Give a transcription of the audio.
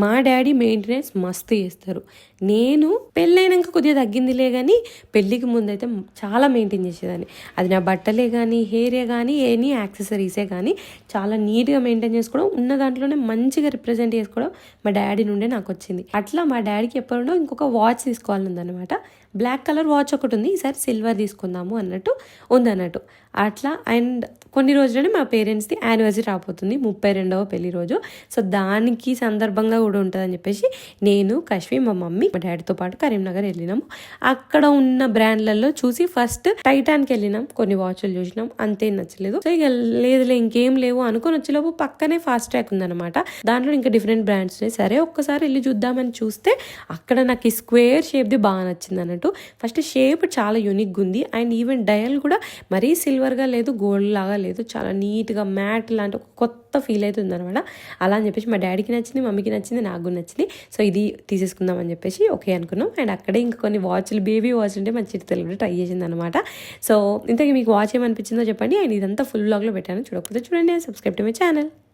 మా daddy maintenance మస్తు చేస్తారు. నేను పెళ్ళైనాక కొద్దిగా తగ్గిందిలే కానీ పెళ్ళికి ముందైతే చాలా మెయింటైన్ చేసేదాన్ని. అది నా బట్టలే కానీ, హెయిరే కానీ, ఎనీ యాక్సెసరీసే కానీ చాలా నీట్గా మెయింటైన్ చేసుకోవడం, ఉన్న దాంట్లోనే మంచిగా రిప్రజెంట్ చేసుకోవడం మా డాడీ నుండే నాకు వచ్చింది. అట్లా మా డాడీకి ఎప్పుడో ఇంకొక వాచ్ తీసుకోవాలనుందనమాట. బ్లాక్ కలర్ వాచ్ ఒకటి ఉంది, ఈసారి సిల్వర్ తీసుకుందాము అన్నట్టు ఉందన్నట్టు. అట్లా అండ్ కొన్ని రోజులనే మా పేరెంట్స్ది యానివర్సరీ రాబోతుంది, 32వ పెళ్లి రోజు. సో దానికి సందర్భంగా కూడా ఉంటుందని చెప్పేసి నేను, కశ్వి, మా మమ్మీ, మా డాడీతో పాటు కరీంనగర్ వెళ్ళినాము. అక్కడ ఉన్న బ్రాండ్లలో చూసి ఫస్ట్ టైటాన్కి వెళ్ళినాం, కొన్ని వాచ్లు చూసినాం, అంతే నచ్చలేదు. సో ఇక లేదులే ఇంకేం లేవు అనుకొని వచ్చేలోపు పక్కనే ఫాస్ట్ ట్రాక్ ఉందన్నమాట. దాంట్లో ఇంకా డిఫరెంట్ బ్రాండ్స్ ఉన్నాయి. సరే ఒక్కసారి వెళ్ళి చూద్దామని చూస్తే అక్కడ నాకు ఈ స్క్వేర్ షేప్ది బాగా నచ్చింది అన్నట్టు. ఫస్ట్ షేప్ చాలా యూనిక్గా ఉంది అండ్ ఈవెన్ డయల్ కూడా మరీ సిల్వర్గా లేదు, గోల్డ్ లాగా లేదు, చాలా నీట్గా మ్యాట్ లాంటి ఒక కొత్త ఫీల్ అవుతుంది అనమాట. అలా అని చెప్పేసి మా డాడీకి నచ్చింది, మమ్మీకి నచ్చింది, నాకు కూడా నచ్చింది. సో ఇది తీసేసుకుందాం అని చెప్పేసి ఓకే అనుకున్నాం. అండ్ అక్కడే ఇంకా కొన్ని వాచ్లు, బేబీ వాచ్ ఉంటే మా చిట్టి కూడా ట్రై చేసింది అనమాట. సో ఇంతకీ మీకు వాచ్ ఏమనిపించిందో చెప్పండి. అండ్ ఇదంతా ఫుల్ వ్లాగ్లో పెట్టాను, చూడకపోతే చూడండి, సబ్స్క్రైబ్ టు మై ఛానల్.